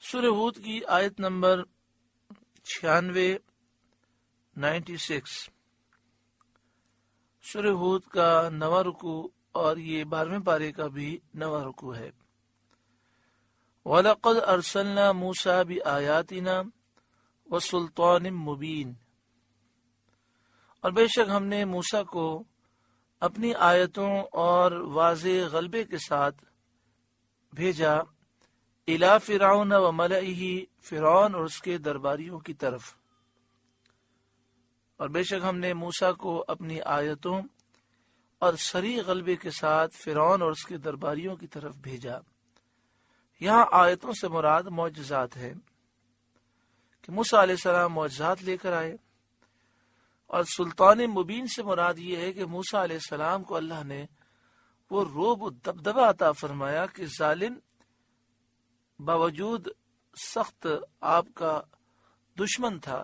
سورہ ہود کی آیت نمبر 96 سورہ ہود کا 9واں رکوع اور یہ 12ویں پارے کا بھی 9واں رکوع ہے۔ وَلَقَدْ أَرْسَلْنَا مُوسَىٰ بِآيَاتِنَا وَسُلْطَانٍ مُّبِينٍ، اور بے شک ہم نے موسیٰ کو اپنی آیتوں اور واضح غلبے کے ساتھ بھیجا اِلیٰ فرعون وَمَلَئِهِ، فرعون اور اس کے درباریوں کی طرف۔ اور بے شک ہم نے موسیٰ کو اپنی آیتوں اور صریح غلبے کے ساتھ فرعون اور اس کے درباریوں کی طرف بھیجا۔ یہاں آیتوں سے مراد معجزات ہے کہ موسیٰ علیہ السلام معجزات لے کر آئے، اور سلطان مبین سے مراد یہ ہے کہ موسیٰ علیہ السلام کو اللہ نے وہ رعب و دبدبہ عطا فرمایا کہ ظالم باوجود سخت آپ کا دشمن تھا،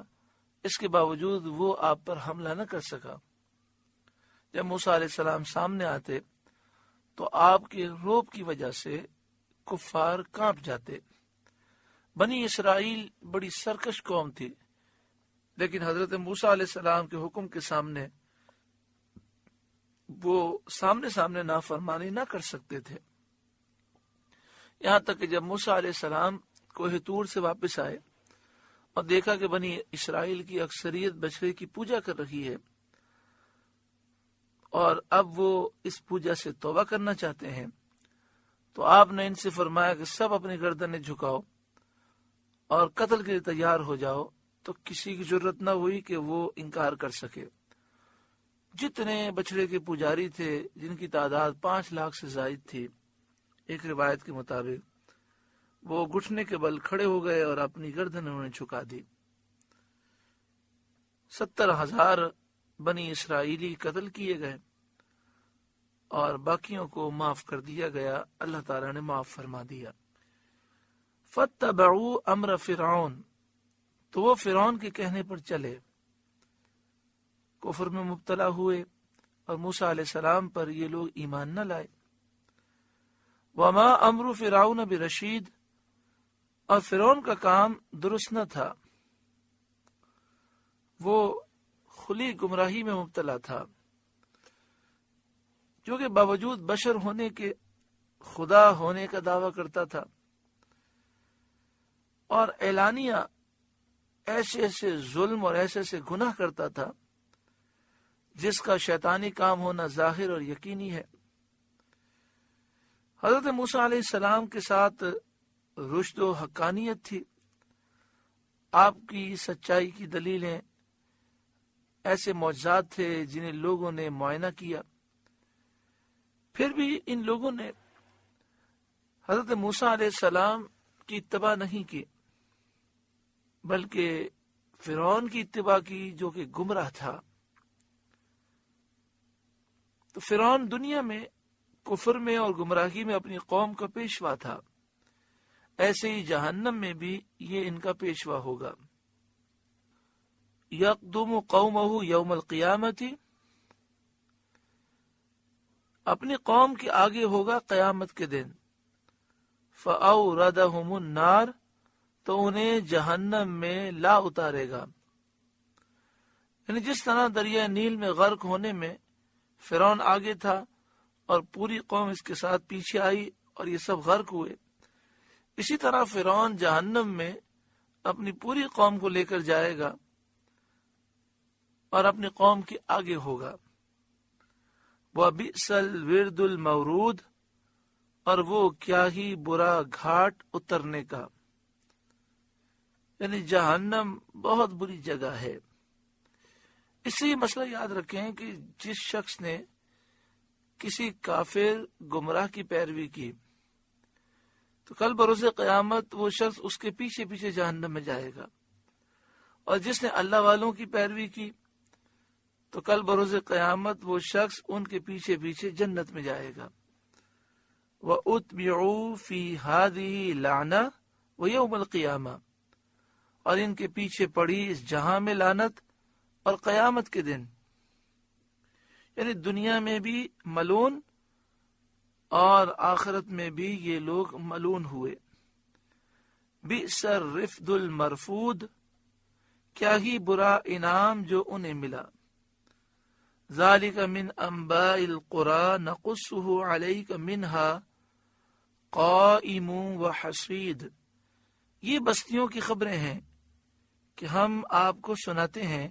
اس کے باوجود وہ آپ پر حملہ نہ کر سکا۔ جب موسیٰ علیہ السلام سامنے آتے تو آپ کے رعب کی وجہ سے کفار کانپ جاتے۔ بنی اسرائیل بڑی سرکش قوم تھی، لیکن حضرت موسیٰ علیہ السلام کے حکم کے سامنے وہ سامنے نافرمانی نہ کر سکتے تھے۔ یہاں تک کہ جب موسیٰ علیہ السلام کوہ طور سے واپس آئے اور دیکھا کہ بنی اسرائیل کی اکثریت بچڑے کی پوجا کر رہی ہے، اور اب وہ اس پوجا سے توبہ کرنا چاہتے ہیں، تو آپ نے ان سے فرمایا کہ سب اپنی گردنیں جھکاؤ اور قتل کے لیے تیار ہو جاؤ۔ تو کسی کی ضرورت نہ ہوئی کہ وہ انکار کر سکے۔ جتنے بچڑے کے پجاری تھے، جن کی تعداد 5 لاکھ سے زائد تھی، ایک روایت کے مطابق وہ گھٹنے کے بل کھڑے ہو گئے اور اپنی گردن انہوں نے جھکا دی۔ 70,000 بنی اسرائیلی قتل کیے گئے اور باقیوں کو معاف کر دیا گیا، اللہ تعالیٰ نے معاف فرما دیا۔ فَاتَّبَعُوا أَمْرَ فِرْعَوْنَ، تو وہ فرعون کے کہنے پر چلے، کفر میں مبتلا ہوئے، اور موسیٰ علیہ السلام پر یہ لوگ ایمان نہ لائے۔ وَمَا أَمْرُ فِرْعَوْنَ بِرَشِيدٍ، اور فرعون کا کام درست نہ تھا، وہ کھلی گمراہی میں مبتلا تھا، جو کہ باوجود بشر ہونے کے خدا ہونے کا دعویٰ کرتا تھا، اور اعلانیہ ایسے ایسے ظلم اور ایسے ایسے گناہ کرتا تھا جس کا شیطانی کام ہونا ظاہر اور یقینی ہے۔ حضرت موسیٰ علیہ السلام کے ساتھ رشد و حقانیت تھی، آپ کی سچائی کی دلیلیں ایسے معجزات تھے جنہیں لوگوں نے معائنہ کیا، پھر بھی ان لوگوں نے حضرت موسیٰ علیہ السلام کی اتباع نہیں کی، بلکہ فرعون کی اتباع کی، جو کہ گمراہ تھا۔ تو فرعون دنیا میں کفر میں اور گمراہی میں اپنی قوم کا پیشوا تھا، ایسے ہی جہنم میں بھی یہ ان کا پیشوا ہوگا۔ یقدم قومہ یوم القیامت، اپنی قوم کے آگے ہوگا قیامت کے دن۔ فَأَوْرَدَهُمُ النَّارِ، تو انہیں جہنم میں لا اتارے گا۔ یعنی جس طرح دریا نیل میں غرق ہونے میں فرعون آگے تھا اور پوری قوم اس کے ساتھ پیچھے آئی اور یہ سب غرق ہوئے، اسی طرح فرعون جہنم میں اپنی پوری قوم کو لے کر جائے گا اور اپنی قوم کے آگے ہوگا۔ وَبِئْسَ الْوِرْدُ الْمَوْرُودُ، اور وہ کیا ہی برا گھاٹ اترنے کا، یعنی جہنم بہت بری جگہ ہے۔ اس سے یہ مسئلہ یاد رکھیں کہ جس شخص نے کسی کافر گمراہ کی پیروی کی تو کل بروز قیامت وہ شخص اس کے پیچھے پیچھے جہنم میں جائے گا، اور جس نے اللہ والوں کی پیروی کی تو کل بروز قیامت وہ شخص ان کے پیچھے پیچھے جنت میں جائے گا۔ وَأُتْبِعُوا فِي هَذِهِ لَعْنَةٌ وَيَوْمَ الْقِيَامَةِ، اور ان کے پیچھے پڑی اس جہاں میں لعنت اور قیامت کے دن، یعنی دنیا میں بھی ملعون اور آخرت میں بھی یہ لوگ ملعون ہوئے۔ بئس الرفد المرفود، کیا ہی برا انعام جو انہیں ملا. ذالک من انباء القری نقصہ علیک منہا قائم وحصید، یہ بستیوں کی خبریں ہیں کہ ہم آپ کو سناتے ہیں،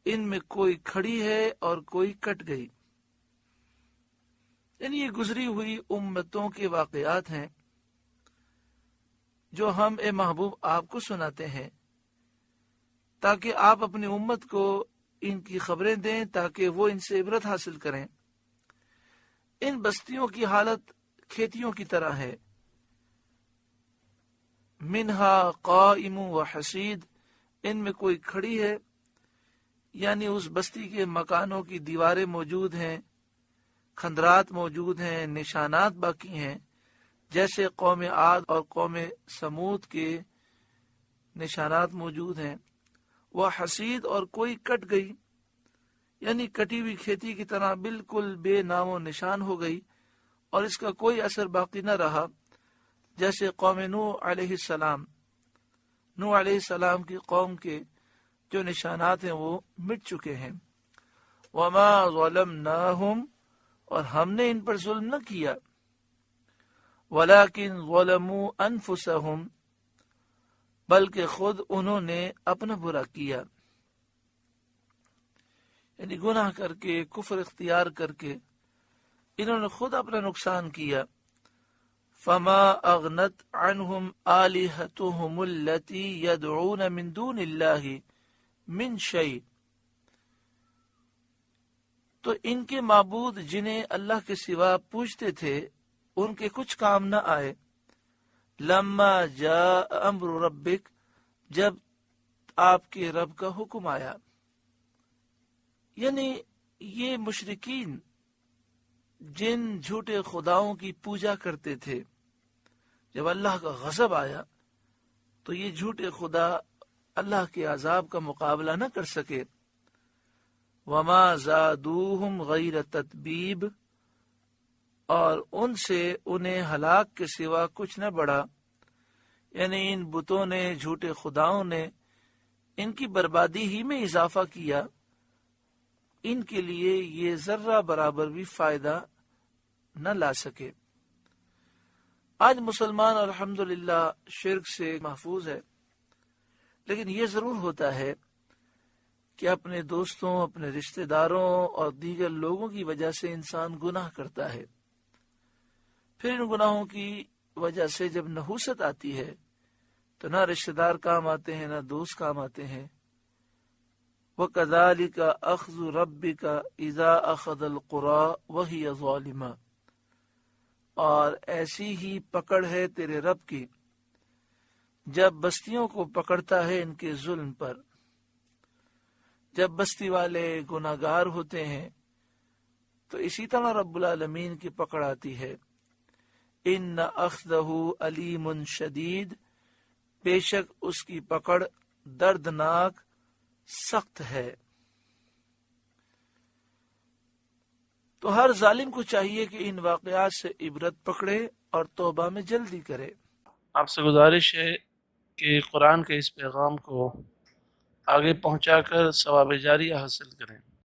ان میں کوئی کھڑی ہے اور کوئی کٹ گئی. یعنی یہ گزری ہوئی امتوں کے واقعات ہیں جو ہم اے محبوب آپ کو سناتے ہیں تاکہ آپ اپنی امت کو ان کی خبریں دیں تاکہ وہ ان سے عبرت حاصل کریں. ان بستیوں کی حالت کھیتیوں کی طرح ہے. منہا قائم و حسید، ان میں کوئی کھڑی ہے، یعنی اس بستی کے مکانوں کی دیواریں موجود ہیں، کھندرات موجود ہیں، نشانات باقی ہیں، جیسے قوم عاد اور قوم سمود کے نشانات موجود ہیں. وہ حسید، اور کوئی کٹ گئی، یعنی کٹی ہوئی کھیتی کی طرح بالکل بے نام و نشان ہو گئی اور اس کا کوئی اثر باقی نہ رہا، جیسے قوم نوح علیہ السلام. نوح علیہ السلام کی قوم کے جو نشانات ہیں وہ مٹ چکے ہیں. وما ظلمناہم، اور ہم نے ان پر ظلم نہ کیا، ولیکن ظلموا انفسہم، بلکہ خود انہوں نے اپنا برا کیا، یعنی گناہ کر کے، کفر اختیار کر کے انہوں نے خود اپنا نقصان کیا. فما اغنت عنہم آلہتہم التی یدعون من دون اللہ من شیء، تو ان کے معبود جنہیں اللہ کے سوا پوجتے تھے ان کے کچھ کام نہ آئے. لما جاء امر ربک، جب آپ کے رب کا حکم آیا. یعنی یہ مشرکین جن جھوٹے خداؤں کی پوجا کرتے تھے، جب اللہ کا غضب آیا تو یہ جھوٹے خدا اللہ کے عذاب کا مقابلہ نہ کر سکے. وما زادوہم غیر تتبیب، اور ان سے انہیں ہلاک کے سوا کچھ نہ بڑھا. یعنی ان بتوں نے، جھوٹے خداؤں نے ان کی بربادی ہی میں اضافہ کیا، ان کے لیے یہ ذرہ برابر بھی فائدہ نہ لا سکے. آج مسلمان الحمدللہ شرک سے محفوظ ہے، لیکن یہ ضرور ہوتا ہے کہ اپنے دوستوں، اپنے رشتہ داروں اور دیگر لوگوں کی وجہ سے انسان گناہ کرتا ہے. پھر ان گناہوں کی وجہ سے جب نحوست آتی ہے تو نہ رشتہ دار کام آتے ہیں، نہ دوست کام آتے ہیں. وَكَذَلِكَ أَخْذُ رَبِّكَ إِذَا أَخَذَ الْقُرَىٰ وَهِيَ ظَالِمَةٌ، اور ایسی ہی پکڑ ہے تیرے رب کی جب بستیوں کو پکڑتا ہے ان کے ظلم پر. جب بستی والے گناہگار ہوتے ہیں تو اسی طرح رب العالمین کی پکڑ آتی ہے. ان اخذہ علیم شدید، بے شک اس کی پکڑ دردناک سخت ہے. تو ہر ظالم کو چاہیے کہ ان واقعات سے عبرت پکڑے اور توبہ میں جلدی کرے. آپ سے گزارش ہے کہ قرآن کے اس پیغام کو آگے پہنچا کر ثواب جاریہ حاصل کریں.